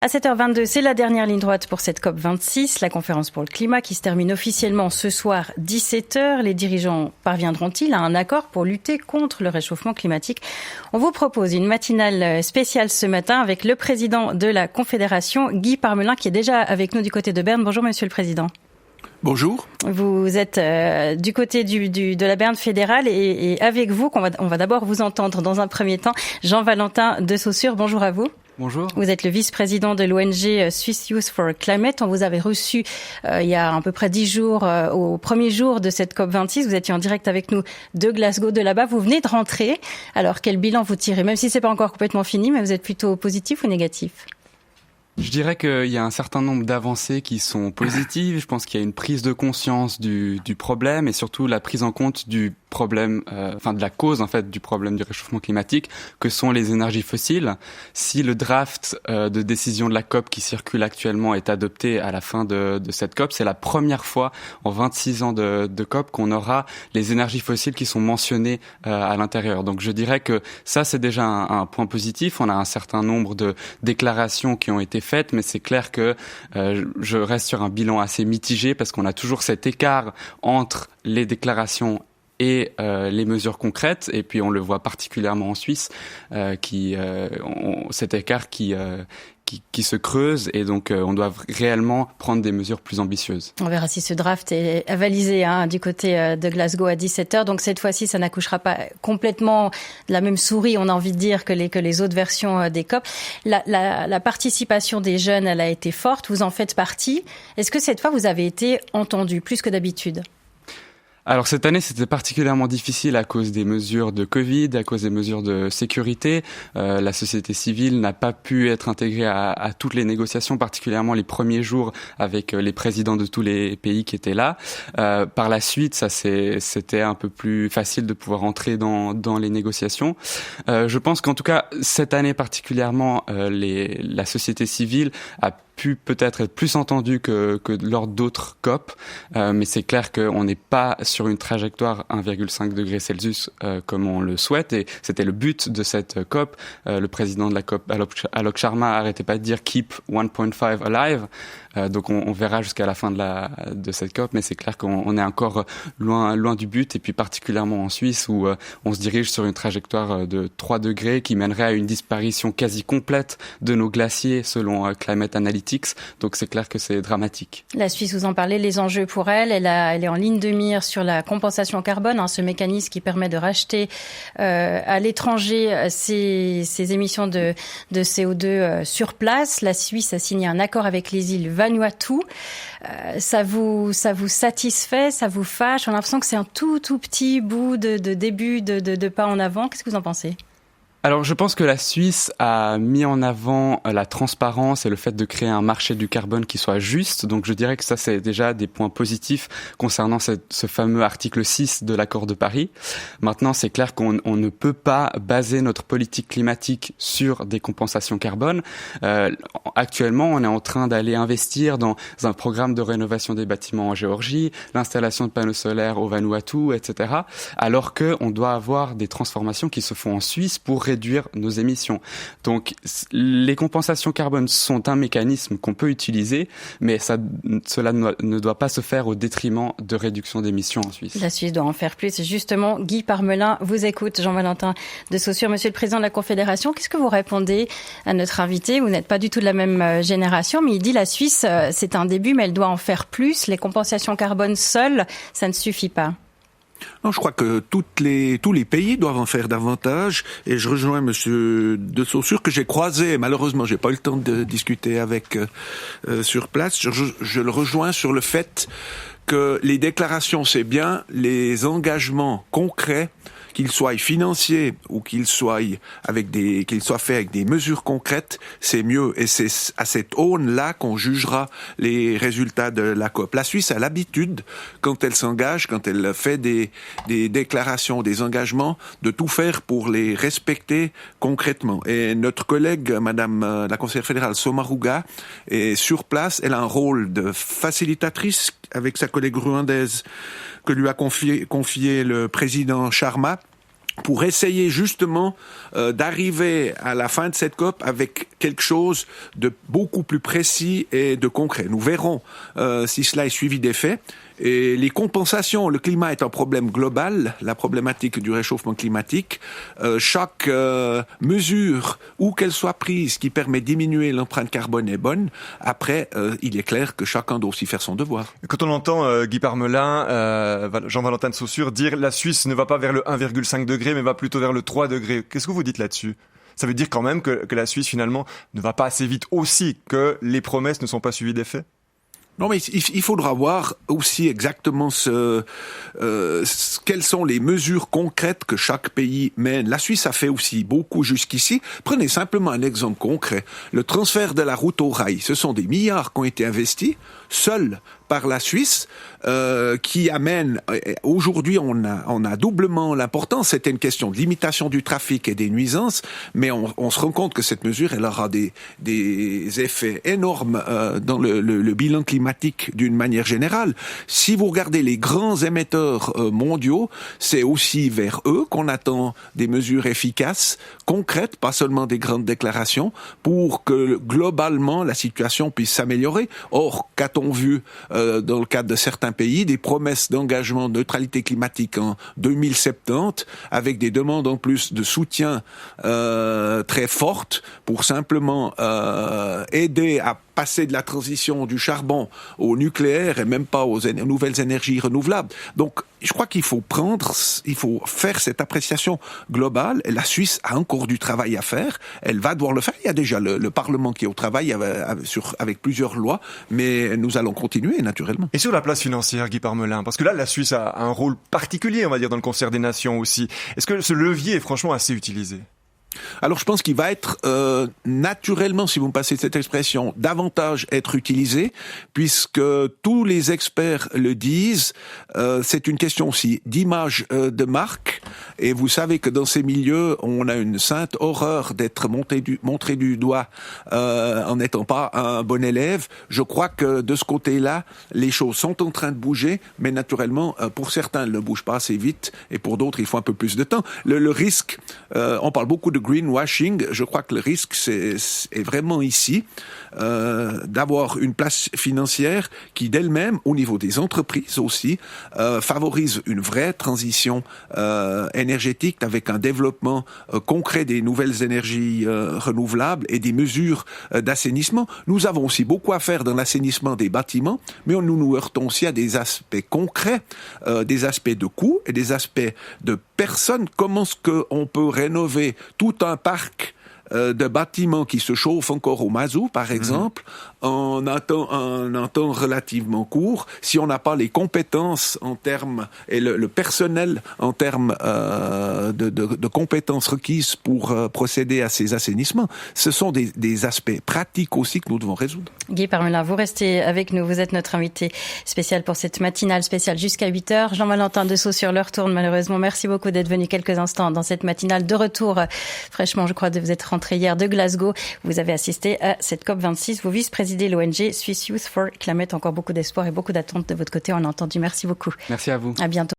À 7h22, c'est la dernière ligne droite pour cette COP26, la conférence pour le climat qui se termine officiellement ce soir 17h. Les dirigeants parviendront-ils à un accord pour lutter contre le réchauffement climatique? On vous propose une matinale spéciale ce matin avec le président de la Confédération, Guy Parmelin, qui est déjà avec nous du côté de Berne. Bonjour Monsieur le Président. Bonjour. Vous êtes du côté de la Berne fédérale et avec vous, on va d'abord vous entendre dans un premier temps, Jean-Valentin de Saussure. Bonjour à vous. Bonjour. Vous êtes le vice-président de l'ONG Swiss Youth for Climate. On vous avait reçu il y a à peu près 10 jours, au premier jour de cette COP26. Vous étiez en direct avec nous de Glasgow, de là-bas. Vous venez de rentrer. Alors, quel bilan vous tirez? Même si c'est pas encore complètement fini, mais vous êtes plutôt positif ou négatif? Je dirais qu'il y a un certain nombre d'avancées qui sont positives. Je pense qu'il y a une prise de conscience du problème et surtout la prise en compte du problème, de la cause en fait du problème du réchauffement climatique, que sont les énergies fossiles. Si le draft de décision de la COP qui circule actuellement est adopté à la fin de cette COP, c'est la première fois en 26 ans de COP qu'on aura les énergies fossiles qui sont mentionnées à l'intérieur. Donc je dirais que ça c'est déjà un point positif. On a un certain nombre de déclarations qui ont été faites, mais c'est clair que je reste sur un bilan assez mitigé parce qu'on a toujours cet écart entre les déclarations et les mesures concrètes, et puis on le voit particulièrement en Suisse, cet écart qui se creuse, et donc on doit réellement prendre des mesures plus ambitieuses. On verra si ce draft est avalisé du côté de Glasgow à 17h. Donc cette fois-ci, ça n'accouchera pas complètement de la même souris, on a envie de dire, que les autres versions des COP. La participation des jeunes, elle a été forte, vous en faites partie. Est-ce que cette fois, vous avez été entendu plus que d'habitude ? Alors cette année, c'était particulièrement difficile à cause des mesures de Covid, à cause des mesures de sécurité. La société civile n'a pas pu être intégrée à toutes les négociations, particulièrement les premiers jours avec les présidents de tous les pays qui étaient là. Par la suite, c'était un peu plus facile de pouvoir entrer dans les négociations. Je pense qu'en tout cas, cette année particulièrement, la société civile a pu peut-être être plus entendu que lors d'autres COP, mais c'est clair qu'on n'est pas sur une trajectoire 1,5 degré Celsius comme on le souhaite, et c'était le but de cette COP. Le président de la COP, Alok Sharma, arrêtait pas de dire « keep 1.5 alive ». Donc on verra jusqu'à la fin de cette COP, mais c'est clair qu'on est encore loin du but, et puis particulièrement en Suisse où on se dirige sur une trajectoire de 3 degrés qui mènerait à une disparition quasi complète de nos glaciers selon Climate Analytics. Donc c'est clair que c'est dramatique. La Suisse, vous en parlez, les enjeux pour elle est en ligne de mire sur la compensation carbone, ce mécanisme qui permet de racheter à l'étranger ces émissions de CO2 sur place. La Suisse a signé un accord avec les îles Vanuatu. Ça vous satisfait, ça vous fâche? On a l'impression que c'est un tout petit bout de début de pas en avant. Qu'est-ce que vous en pensez? Alors je pense que la Suisse a mis en avant la transparence et le fait de créer un marché du carbone qui soit juste. Donc je dirais que ça c'est déjà des points positifs concernant ce fameux article 6 de l'accord de Paris. Maintenant c'est clair qu'on ne peut pas baser notre politique climatique sur des compensations carbone. Actuellement on est en train d'aller investir dans un programme de rénovation des bâtiments en Géorgie, l'installation de panneaux solaires au Vanuatu, etc. Alors qu'on doit avoir des transformations qui se font en Suisse pour réduire nos émissions. Donc, les compensations carbone sont un mécanisme qu'on peut utiliser, mais cela ne doit pas se faire au détriment de réduction d'émissions en Suisse. La Suisse doit en faire plus. Justement, Guy Parmelin vous écoute. Jean-Valentin de Saussure, Monsieur le Président de la Confédération, qu'est-ce que vous répondez à notre invité? Vous n'êtes pas du tout de la même génération, mais il dit la Suisse, c'est un début, mais elle doit en faire plus. Les compensations carbone seules, ça ne suffit pas. Non, je crois que tous les pays doivent en faire davantage, et je rejoins Monsieur de Saussure que j'ai croisé. Malheureusement, j'ai pas eu le temps de discuter avec sur place. Je le rejoins sur le fait que les déclarations c'est bien, les engagements concrets, qu'ils soient financiers ou qu'ils soient faits avec des mesures concrètes, c'est mieux. Et c'est à cette aune-là qu'on jugera les résultats de la COP. La Suisse a l'habitude, quand elle s'engage, quand elle fait des déclarations, des engagements, de tout faire pour les respecter concrètement. Et notre collègue, Madame la conseillère fédérale Sommaruga, est sur place. Elle a un rôle de facilitatrice avec sa collègue rwandaise que lui a confié le président Sharma. pour essayer justement d'arriver à la fin de cette COP avec quelque chose de beaucoup plus précis et de concret. Nous verrons si cela est suivi des faits. Et les compensations, le climat est un problème global, la problématique du réchauffement climatique. Chaque mesure, où qu'elle soit prise, qui permet de diminuer l'empreinte carbone est bonne. Après, il est clair que chacun doit aussi faire son devoir. Quand on entend Guy Parmelin, Jean-Valentin de Saussure dire la Suisse ne va pas vers le 1,5 degré, mais va plutôt vers le 3 degrés. Qu'est-ce que vous dites là-dessus ? Ça veut dire quand même que la Suisse, finalement, ne va pas assez vite aussi, que les promesses ne sont pas suivies des faits ? Non, mais il faudra voir aussi exactement quelles sont les mesures concrètes que chaque pays mène. La Suisse a fait aussi beaucoup jusqu'ici. Prenez simplement un exemple concret. Le transfert de la route au rail. Ce sont des milliards qui ont été investis, seuls par la Suisse, qui amène, aujourd'hui on a doublement l'importance. C'était une question de limitation du trafic et des nuisances, mais on se rend compte que cette mesure, elle aura des effets énormes dans le bilan climatique d'une manière générale. Si vous regardez les grands émetteurs mondiaux, c'est aussi vers eux qu'on attend des mesures efficaces, concrètes, pas seulement des grandes déclarations, pour que globalement la situation puisse s'améliorer. Or, qu'a-t-on vu dans le cadre de certains pays, des promesses d'engagement de neutralité climatique en 2070, avec des demandes en plus de soutien très fortes pour simplement aider à passer de la transition du charbon au nucléaire et même pas aux nouvelles énergies renouvelables. Donc, je crois qu'il faut faire cette appréciation globale. Et la Suisse a encore du travail à faire. Elle va devoir le faire. Il y a déjà le Parlement qui est au travail avec plusieurs lois, mais nous allons continuer naturellement. Et sur la place financière, Guy Parmelin, parce que là, la Suisse a un rôle particulier, on va dire, dans le concert des nations aussi. Est-ce que ce levier est franchement assez utilisé ? Alors je pense qu'il va être naturellement, si vous me passez cette expression, davantage être utilisé, puisque tous les experts le disent. C'est une question aussi d'image de marque, et vous savez que dans ces milieux, on a une sainte horreur d'être montré du doigt en n'étant pas un bon élève. Je crois que de ce côté-là, les choses sont en train de bouger, mais naturellement, pour certains, elles ne bougent pas assez vite, et pour d'autres, il faut un peu plus de temps. Le risque, on parle beaucoup de greenwashing, je crois que le risque est vraiment ici d'avoir une place financière qui d'elle-même, au niveau des entreprises aussi, favorise une vraie transition énergétique avec un développement concret des nouvelles énergies renouvelables et des mesures d'assainissement. Nous avons aussi beaucoup à faire dans l'assainissement des bâtiments, mais nous nous heurtons aussi à des aspects concrets, des aspects de coûts et des aspects de personnes. Comment est-ce qu'on peut rénover tout un parc de bâtiments qui se chauffent encore au mazout, par exemple, en un temps relativement court, si on n'a pas les compétences en termes, et le personnel en termes de compétences requises pour procéder à ces assainissements. Ce sont des aspects pratiques aussi que nous devons résoudre. Guy Parmelin, vous restez avec nous. Vous êtes notre invité spécial pour cette matinale spéciale jusqu'à 8h. Jean-Valentin de Saussure leur tourne malheureusement. Merci beaucoup d'être venu quelques instants dans cette matinale de retour. Fraîchement, je crois que vous êtes rentré hier de Glasgow. Vous avez assisté à cette COP26. Vous vice-présidez l'ONG Swiss Youth for Climate. Encore beaucoup d'espoir et beaucoup d'attentes de votre côté, on l'a entendu. Merci beaucoup. Merci à vous. À bientôt.